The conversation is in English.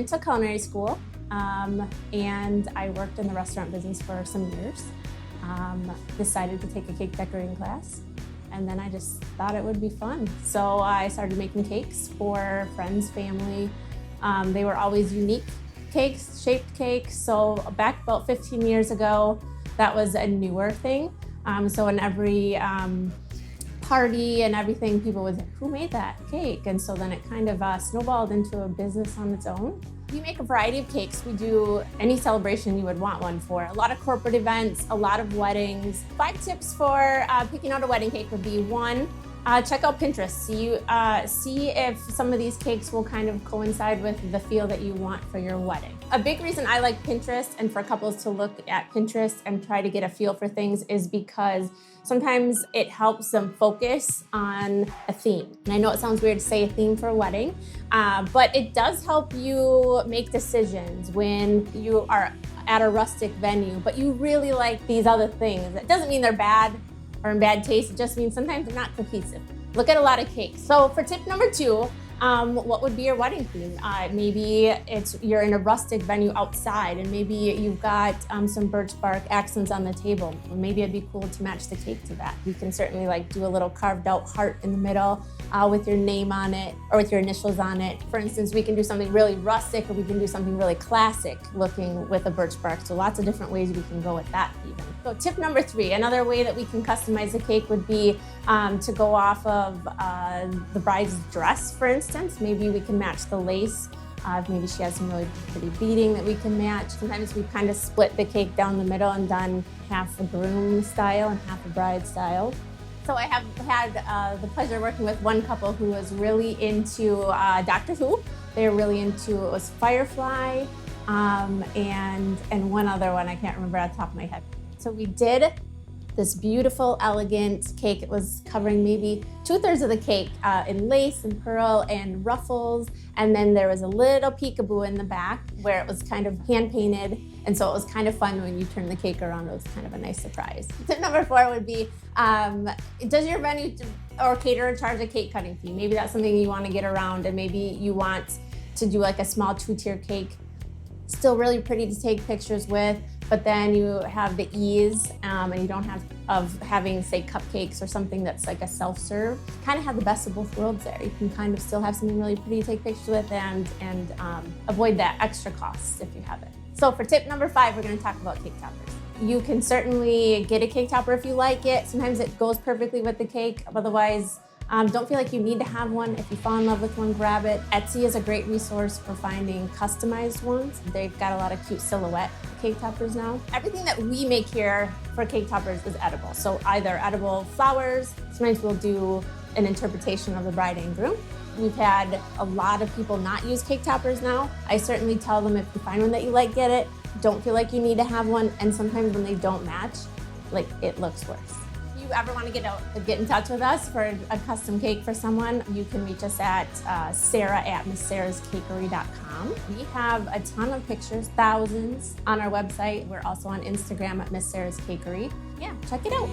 to culinary school, and I worked in the restaurant business for some years. Decided to take a cake decorating class, and then I just thought it would be fun. So I started making cakes for friends, family. They were always unique cakes, shaped cakes. So back about 15 years ago, that was a newer thing. So in every party and everything, people would say, who made that cake? And so then it kind of snowballed into a business on its own. We make a variety of cakes. We do any celebration you would want one for. A lot of corporate events, a lot of weddings. 5 tips for picking out a wedding cake would be: 1, check out Pinterest. See if some of these cakes will kind of coincide with the feel that you want for your wedding. A big reason I like Pinterest and for couples to look at Pinterest and try to get a feel for things is because sometimes it helps them focus on a theme. And I know it sounds weird to say a theme for a wedding, but it does help you make decisions when you are at a rustic venue, but you really like these other things. It doesn't mean they're bad or in bad taste. It just means sometimes they're not cohesive. Look at a lot of cakes. So for tip number 2, what would be your wedding theme? Maybe you're in a rustic venue outside, and maybe you've got some birch bark accents on the table. Well, maybe it'd be cool to match the cake to that. You can certainly do a little carved out heart in the middle with your name on it or with your initials on it. For instance, we can do something really rustic, or we can do something really classic looking with a birch bark. So lots of different ways we can go with that even. So tip number 3, another way that we can customize the cake would be to go off of the bride's dress, for instance. Maybe we can match the lace. Maybe she has some really pretty beading that we can match. Sometimes we've kind of split the cake down the middle and done half a groom style and half a bride style. So I have had the pleasure of working with one couple who was really into Doctor Who. They were really into, it was Firefly, and one other one I can't remember off the top of my head. So we did this beautiful, elegant cake. It was covering maybe 2/3 of the cake in lace and pearl and ruffles. And then there was a little peekaboo in the back where it was kind of hand painted. And so it was kind of fun when you turn the cake around. It was kind of a nice surprise. Tip number 4 would be, does your venue or caterer charge a cake cutting fee? Maybe that's something you want to get around, and maybe you want to do like a small 2-tier cake. Still really pretty to take pictures with, but then you have the ease and you don't have of having, say, cupcakes or something that's like a self-serve. Kind of have the best of both worlds there. You can kind of still have something really pretty to take pictures with and avoid that extra cost if you have it. So for tip number 5, we're going to talk about cake toppers. You can certainly get a cake topper if you like it. Sometimes it goes perfectly with the cake. Otherwise, don't feel like you need to have one. If you fall in love with one, grab it. Etsy is a great resource for finding customized ones. They've got a lot of cute silhouette cake toppers now. Everything that we make here for cake toppers is edible. So either edible flowers, sometimes we'll do an interpretation of the bride and groom. We've had a lot of people not use cake toppers now. I certainly tell them if you find one that you like, get it. Don't feel like you need to have one. And sometimes when they don't match, it looks worse. If you ever want to get in touch with us for a custom cake for someone, you can reach us at Sarah@MissSarah'sCakery.com. We have a ton of pictures, thousands, on our website. We're also on Instagram at Miss Sarah's Cakery. Yeah, check it out.